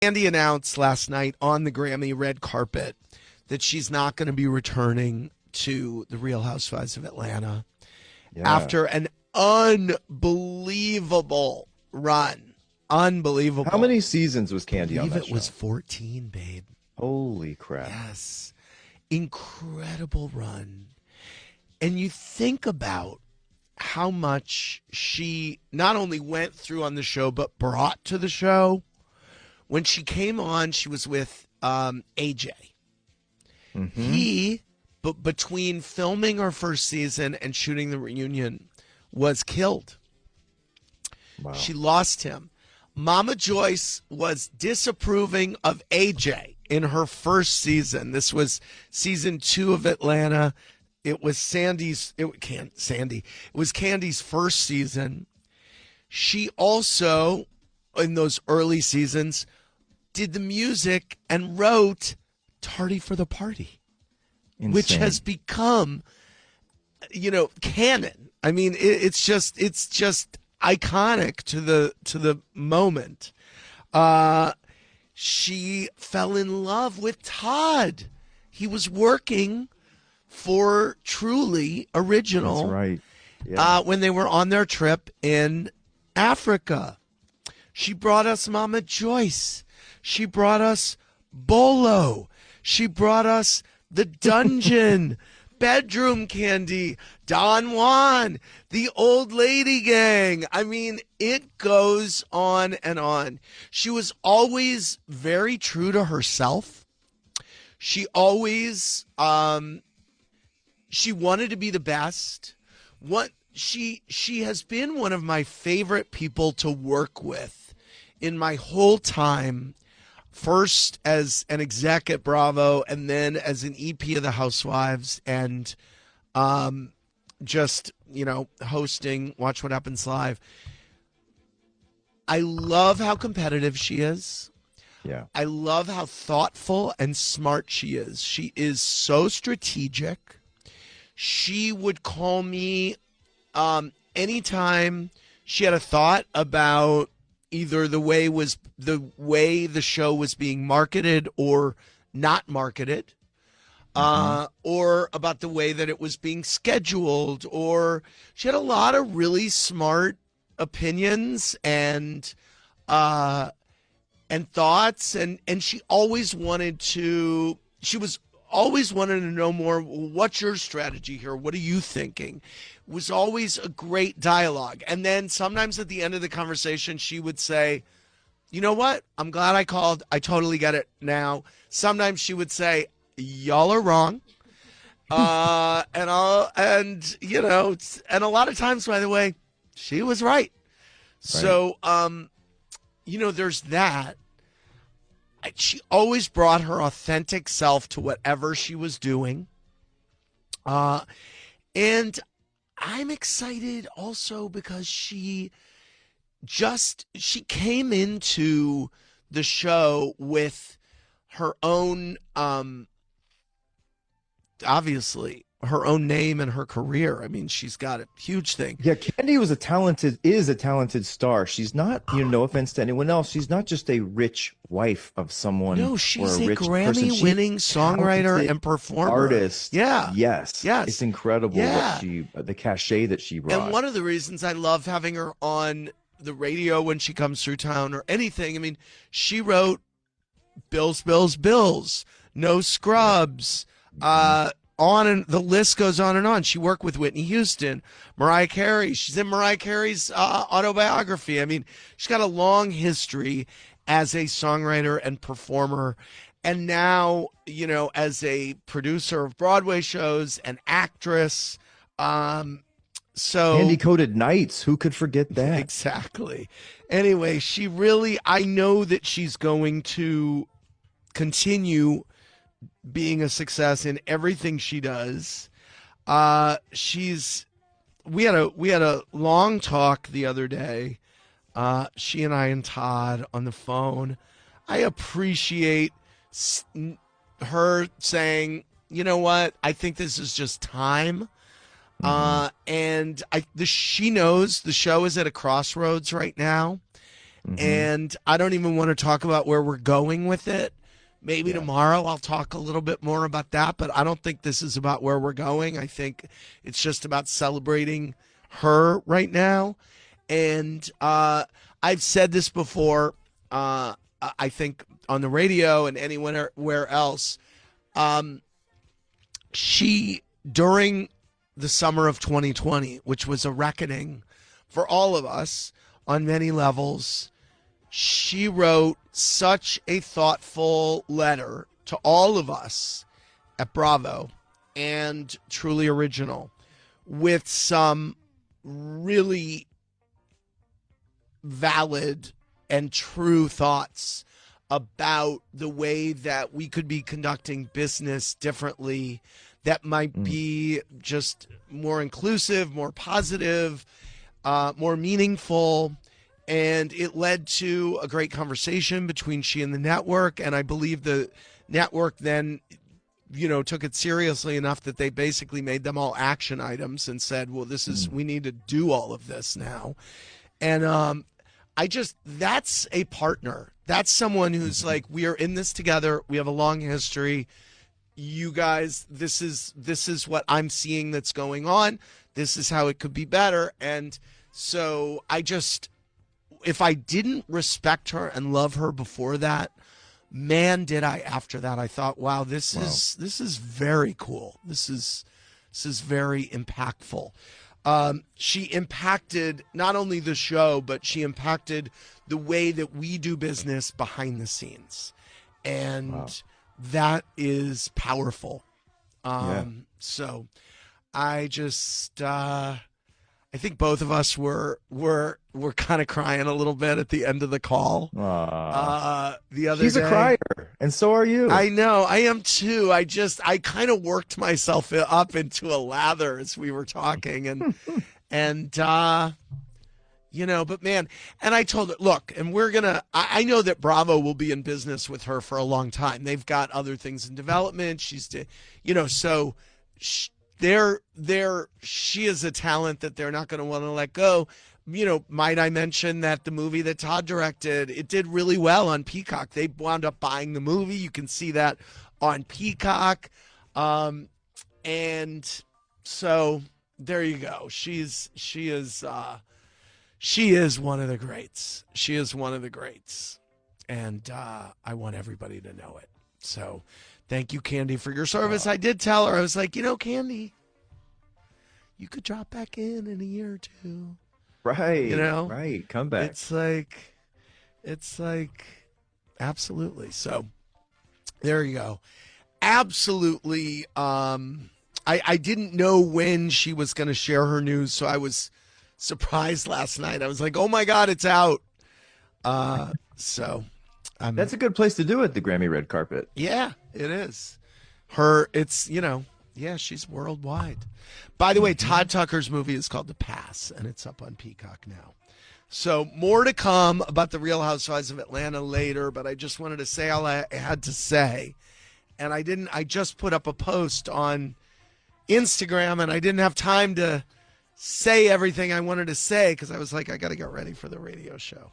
Kandi announced last night on the Grammy red carpet that she's not going to be returning to the Real Housewives of Atlanta Yeah. after an unbelievable run. How Unbelievable. many seasons was I Kandi on believe that it was show? 14, babe. Holy crap. Yes. Incredible run. And you think about how much she not only went through on the show, but brought to the show. When she came on, she was with AJ. Mm-hmm. But between filming her first season and shooting the reunion, was killed. Wow. She lost him. Mama Joyce was disapproving of AJ in her first season. This was season 2 of Atlanta. It was Sandy. It was Candy's first season. She also, in those early seasons, did the music and wrote "Tardy for the Party," Insane. which has become, canon. I mean, it's just iconic to the moment. She fell in love with Todd. He was working for Truly Original. That's right. Yeah. When they were on their trip in Africa. She brought us Mama Joyce. She brought us Bolo. She brought us The Dungeon, Bedroom Candy, Don Juan, the Old Lady Gang. I mean, it goes on and on. She was always very true to herself. She always she wanted to be the best. She has been one of my favorite people to work with in my whole time. First as an exec at Bravo, and then as an EP of the Housewives, and just hosting Watch What Happens Live. I love how competitive she is. Yeah. I love how thoughtful and smart she is. She is so strategic. She would call me anytime she had a thought about either the way the show was being marketed or not marketed, or about the way that it was being scheduled. Or she had a lot of really smart opinions and thoughts, and she always wanted to. She was always wanted to know more. What's your strategy here? What are you thinking? It was always a great dialogue. And then sometimes at the end of the conversation, she would say, "You know what? I'm glad I called. I totally get it now." Sometimes she would say, "Y'all are wrong." And a lot of times, by the way, she was right. So, there's that. She always brought her authentic self to whatever she was doing. And I'm excited also because she came into the show with her own, obviously, her own name and her career. I mean, she's got a huge thing. Yeah, Kandi is a talented star. She's not, no offense to anyone else, she's not just a rich wife of someone. No, or she's a a rich person. Grammy-winning songwriter Talented and performer. artist. Yeah. Yes. Yes. It's incredible Yeah. the cachet that she brought. And one of the reasons I love having her on the radio when she comes through town or anything, I mean, she wrote Bills, Bills, Bills, No Scrubs, on, and the list goes on and on. She worked with Whitney Houston, Mariah Carey. She's in Mariah Carey's autobiography. I mean, she's got a long history as a songwriter and performer. And now, as a producer of Broadway shows, an actress. Candy Coated Nights, who could forget that? Exactly. Anyway, I know that she's going to continue being a success in everything she does. We had a long talk the other day. She and I and Todd on the phone. I appreciate her saying, "You know what? I think this is just time." And she knows the show is at a crossroads right now, And I don't even want to talk about where we're going with it. Maybe Yeah. tomorrow I'll talk a little bit more about that, but I don't think this is about where we're going. I think it's just about celebrating her right now. And I've said this before, I think on the radio and anywhere else. She, during the summer of 2020, which was a reckoning for all of us on many levels, she wrote such a thoughtful letter to all of us at Bravo and Truly Original with some really valid and true thoughts about the way that we could be conducting business differently that might be just more inclusive, more positive, more meaningful. And it led to a great conversation between she and the network. And I believe the network then, took it seriously enough that they basically made them all action items and said, well, we need to do all of this now. And that's a partner. That's someone who's like, we are in this together. We have a long history. You guys, this is what I'm seeing that's going on. This is how it could be better. And so if I didn't respect her and love her before that, man, did I after that. I thought, wow, this is very cool. This is very impactful. She impacted not only the show, but she impacted the way that we do business behind the scenes. And that is powerful. So I think both of us were kind of crying a little bit at the end of the call. The other She's day. a crier, and so are you. I know, I am too. I kind of worked myself up into a lather as we were talking, and but man, and I told her, look, and I know that Bravo will be in business with her for a long time. They've got other things in development. She is a talent that they're not going to want to let go. Might I mention that the movie that Todd directed, it did really well on Peacock. They wound up buying the movie. You can see that on Peacock. And so there you go. She is one of the greats. She is one of the greats. And I want everybody to know it. So thank you, Kandi, for your service. I did tell her, I was like, Kandi, you could drop back in a year or two. Right. Right. Come back. It's like, absolutely. So there you go. Absolutely. I didn't know when she was going to share her news, so I was surprised last night. I was like, oh my God, it's out. So that's a good place to do it, the Grammy red carpet. Yeah, it is. She's worldwide. By the way, Todd Tucker's movie is called The Pass, and it's up on Peacock now. So more to come about the Real Housewives of Atlanta later, but I just wanted to say all I had to say. And I just put up a post on Instagram, and I didn't have time to say everything I wanted to say because I was like, I got to get ready for the radio show.